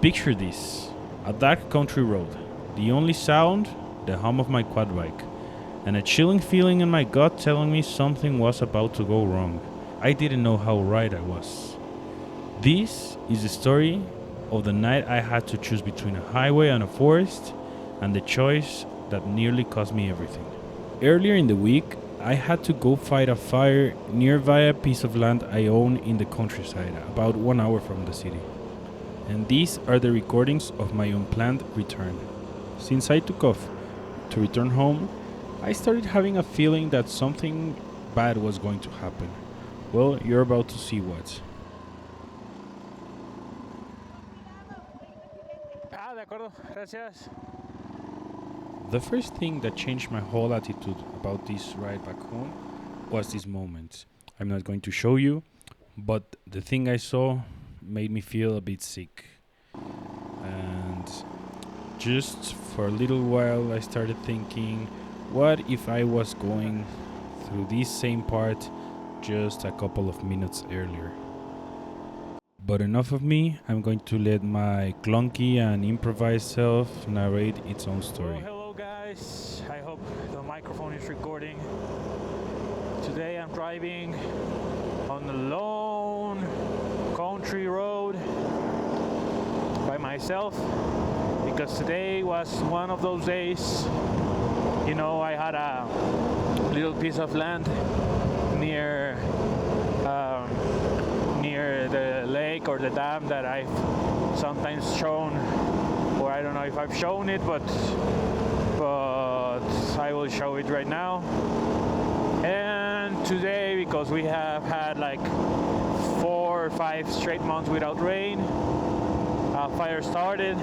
Picture this: a dark country road. The only sound, the hum of my quad bike, and a chilling feeling in my gut telling me something was about to go wrong. I didn't know how right I was. This is the story of the night I had to choose between a highway and a forest, and the choice that nearly cost me everything. Earlier in the week, I had to go fight a fire nearby a piece of land I own in the countryside, about 1 hour from the city. And these are the recordings of my unplanned return. Since I took off to return home, I started having a feeling that something bad was going to happen. Well, you're about to see what. De acuerdo, gracias. The first thing that changed my whole attitude about this ride back home was this moment. I'm not going to show you, but the thing I saw made me feel a bit sick. And just for a little while, I started thinking, what if I was going through this same part just a couple of minutes earlier? But enough of me, I'm going to let my clunky and improvised self narrate its own story. Hello guys, I hope the microphone is recording. Today I'm driving on a lone country road by myself because today was one of those days. You know, I had a little piece of land near the lake or the dam that I've sometimes shown, or I don't know if I've shown it, but I will show it right now. And today, because we have had like 4 or 5 straight months without rain, a fire started,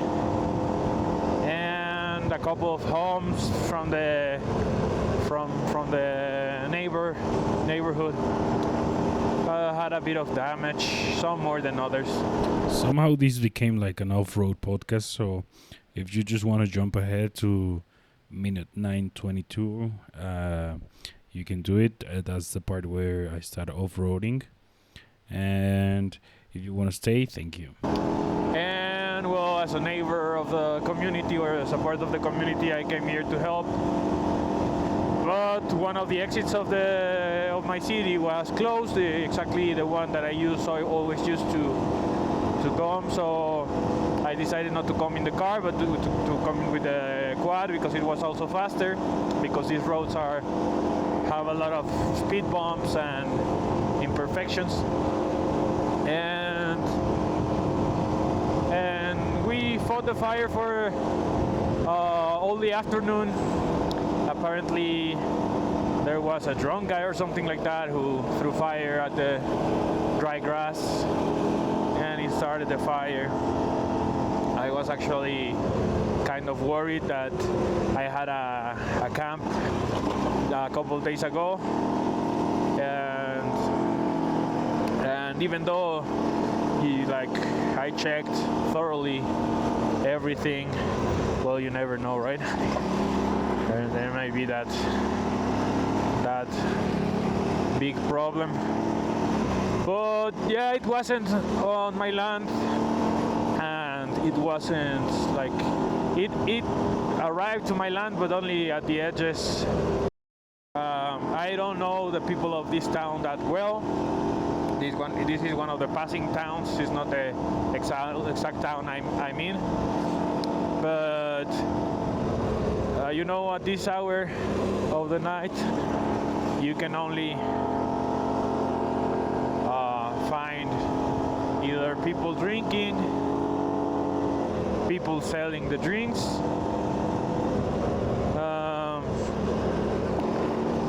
and a couple of homes from the neighborhood had a bit of damage, some more than others. Somehow this became like an off-road podcast, so if you just want to jump ahead to minute 9:22, you can do it. That's the part where I start off-roading. And if you want to stay, thank you. And well, as a neighbor of the community or as a part of the community, I came here to help. But one of the exits of my city was closed, exactly the one that I always used to come. So I decided not to come in the car, but to come in with the quad because it was also faster. Because these roads have a lot of speed bumps and imperfections, and we fought the fire for all the afternoon. Apparently there was a drunk guy or something like that who threw fire at the dry grass and he started the fire. I was actually kind of worried that I had a camp a couple of days ago, and even though I checked thoroughly everything, well, you never know, right? There may be that big problem. But yeah, it wasn't on my land, and it wasn't like it arrived to my land, but only at the edges. I don't know the people of this town that well. This is one of the passing towns. It's not the exact town I'm in, but you know, at this hour of the night, you can only find either people drinking, people selling the drinks,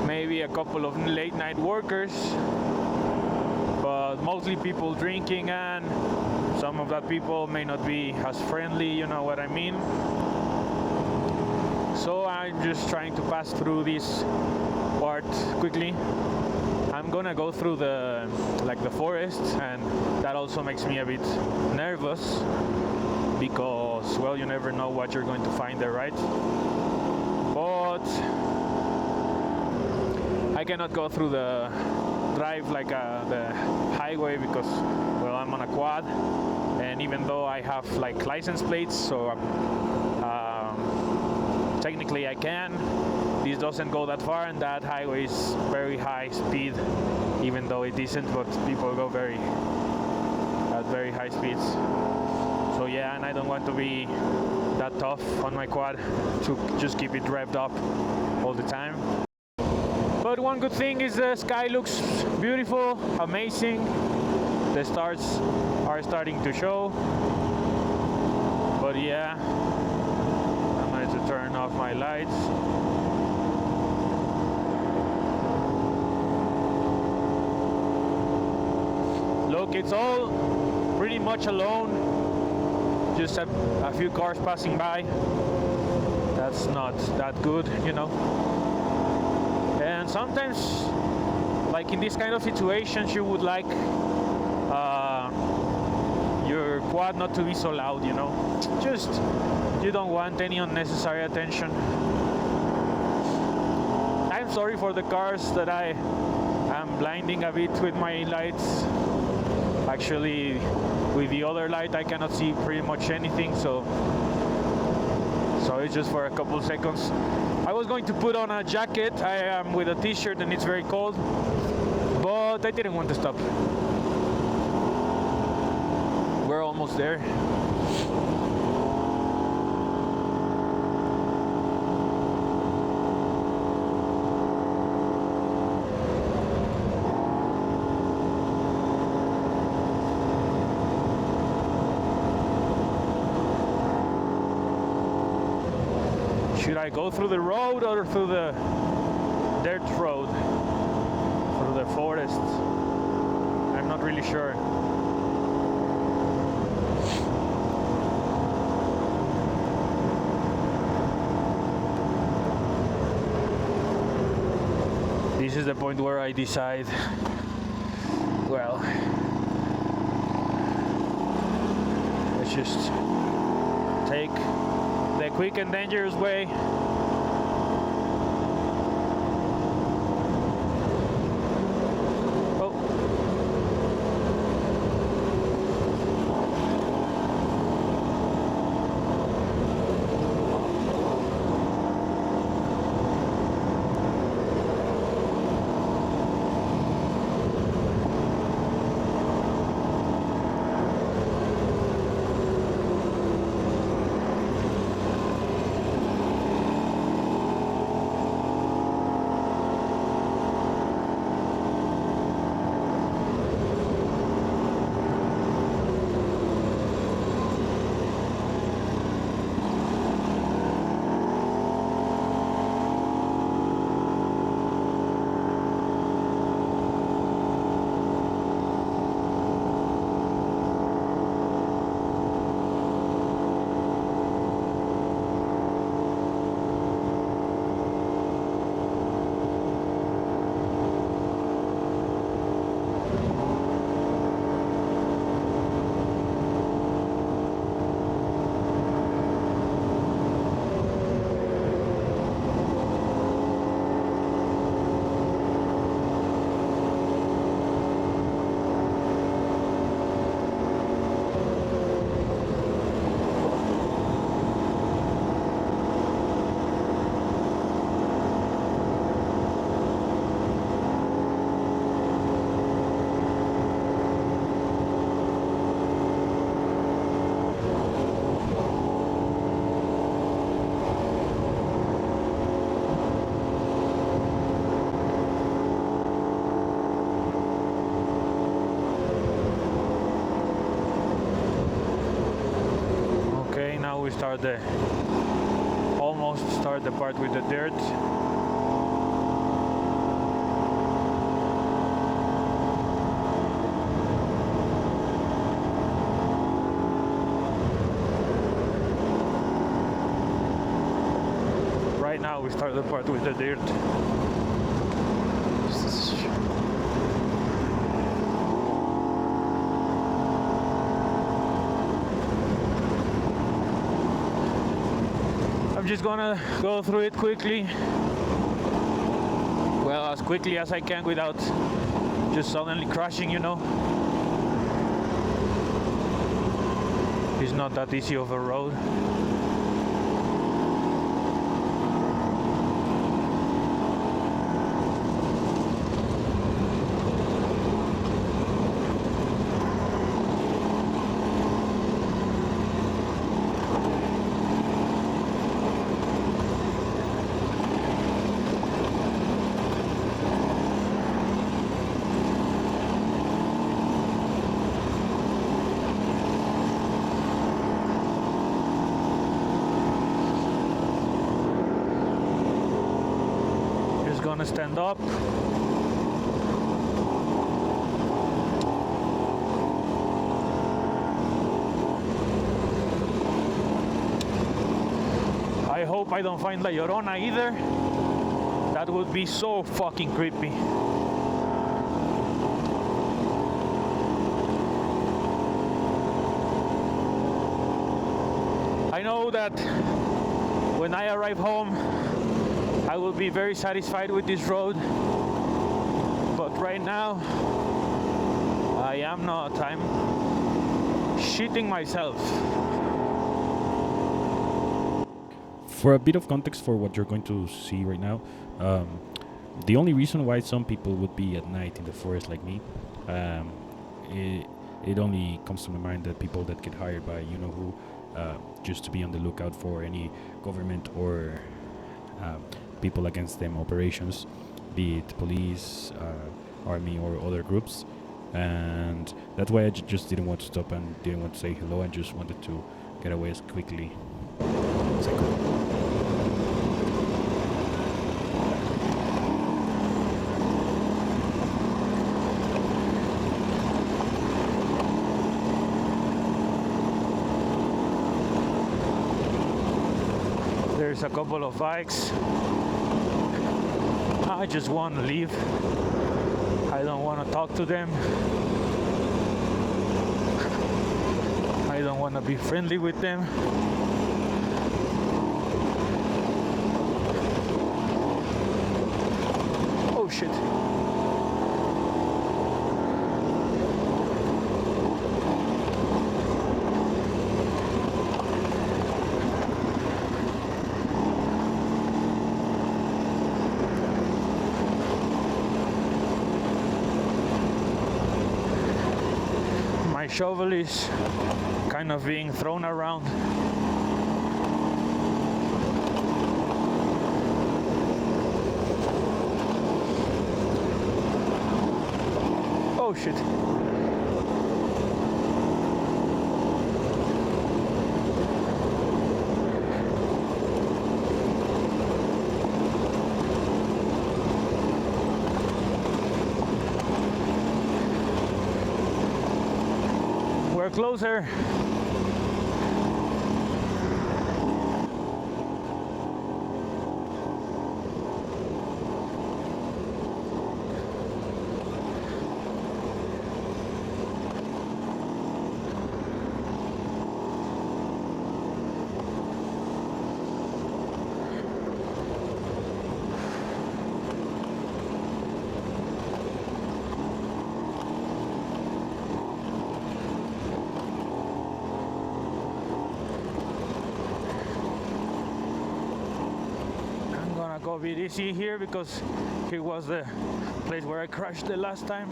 maybe a couple of late night workers, but mostly people drinking, and some of that people may not be as friendly, you know what I mean? So I'm just trying to pass through this part quickly. I'm gonna go through the forest, and that also makes me a bit nervous because, well, you never know what you're going to find there, right? But I cannot go through the drive like the highway because, well, I'm on a quad, and and even though I have like license plates, so technically I can, this doesn't go that far, and that highway is very high speed, even though it isn't, but people go at very high speeds. So yeah, and I don't want to be that tough on my quad to just keep it revved up all the time. But one good thing is the sky looks beautiful, amazing. The stars are starting to show. But yeah, I'm going to turn off my lights. Look, it's all pretty much alone. Just a few cars passing by. That's not that good, you know. And sometimes, like in this kind of situations, you would like your quad not to be so loud, you know. Just, you don't want any unnecessary attention. I'm sorry for the cars that I am blinding a bit with my lights. Actually, with the other light I cannot see pretty much anything, so it's just for a couple seconds. I was going to put on a jacket. I am with a t-shirt and it's very cold, but I didn't want to stop. We're almost there. Should I go through the road or through the dirt road? Through the forest? I'm not really sure. This is the point where I decide, well, let's just take the quick and dangerous way. We almost start the part with the dirt. Right now we start the part with the dirt. I'm just gonna go through it quickly. Well, as quickly as I can without just suddenly crashing, you know. It's not that easy of a road. Gonna stand up. I hope I don't find La Llorona either. That would be so fucking creepy. I know that when I arrive home I will be very satisfied with this road, but right now I am not. I'm shitting myself. For a bit of context for what you're going to see right now, the only reason why some people would be at night in the forest like me, it only comes to my mind that people that get hired by you know who, just to be on the lookout for any government or people against them operations, be it police, army or other groups, and that's why I just didn't want to stop and didn't want to say hello and just wanted to get away as quickly as I could. There's a couple of bikes. I just want to leave. I don't want to talk to them. I don't want to be friendly with them. Oh shit. My shovel is kind of being thrown around. Oh shit. We're closer. Go a bit easy here because here was the place where I crashed the last time.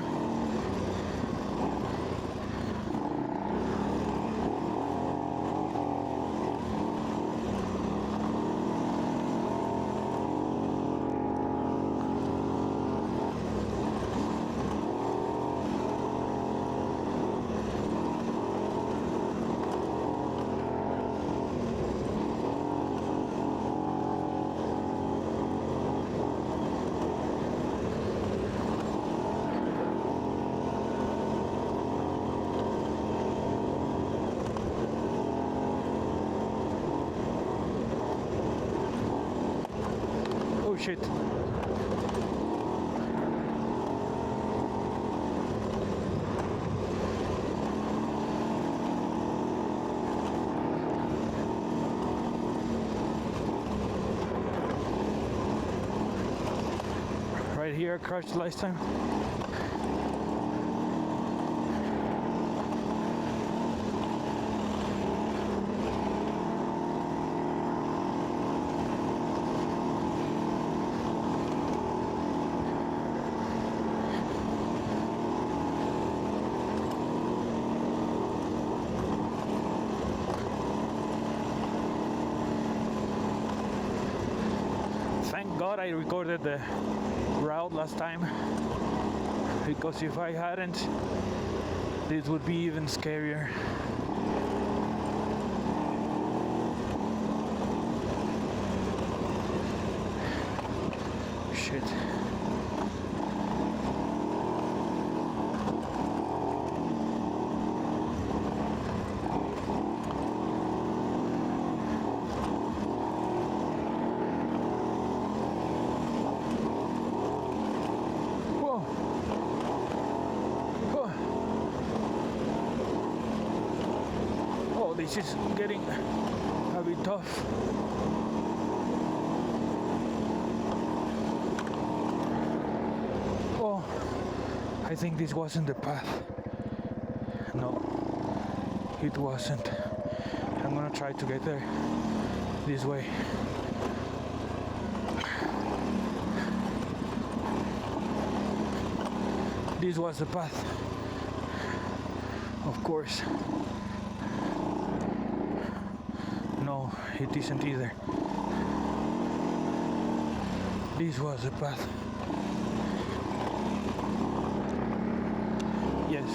Oh shit. Right here, crashed last time. God I recorded the route last time, because if I hadn't, this would be even scarier. Shit. This is getting a bit tough. Oh, I think this wasn't the path. No, it wasn't. I'm gonna try to get there this way. This was the path, of course. No, it isn't either. This was the path. Yes.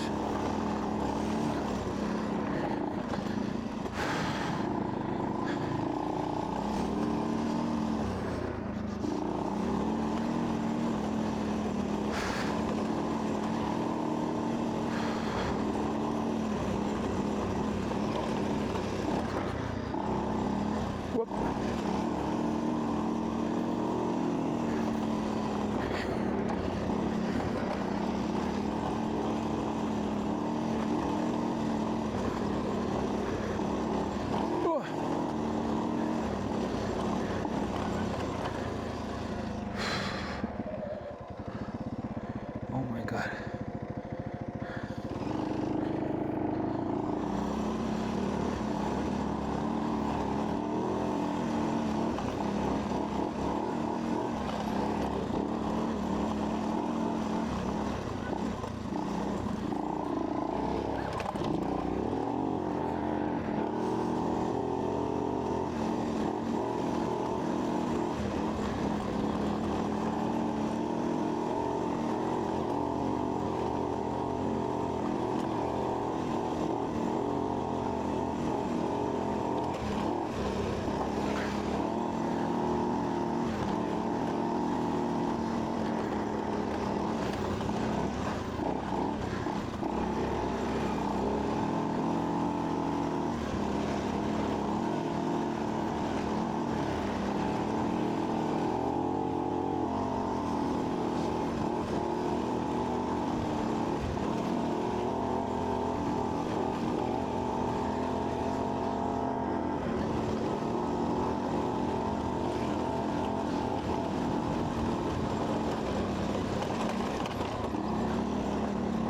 Oh my God.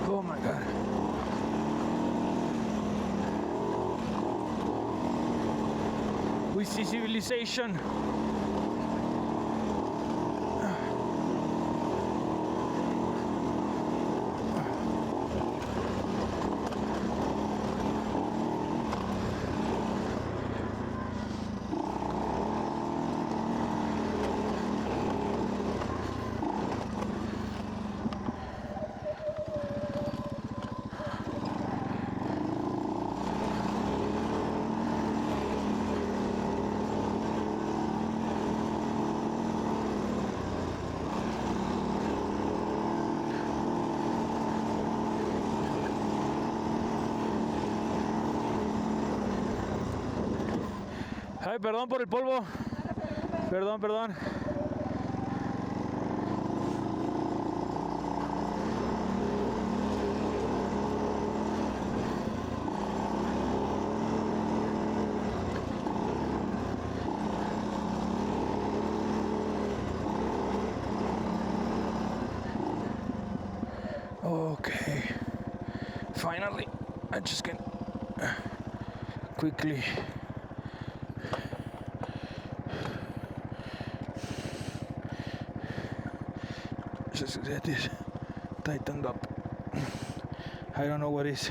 Oh my God. We see civilization. Ay, perdón por el polvo. Perdón, perdón. Okay. Finally, I just can quickly just get this tightened up. I don't know what is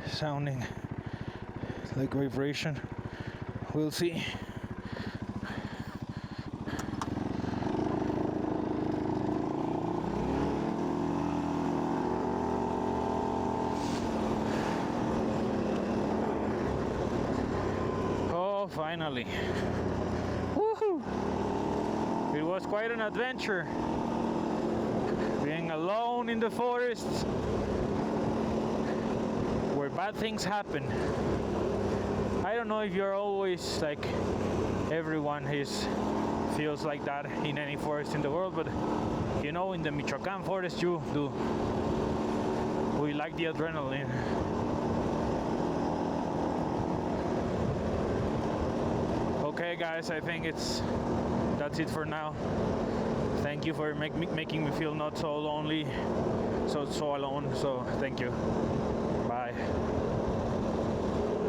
sounding like vibration. We'll see. Finally. Woohoo! It was quite an adventure. Being alone in the forest where bad things happen. I don't know if you're always like everyone feels like that in any forest in the world, but you know, in the Michoacán forest you do. We like the adrenaline. Okay guys, I think that's it for now. Thank you for making me feel not so lonely, so alone, so thank you.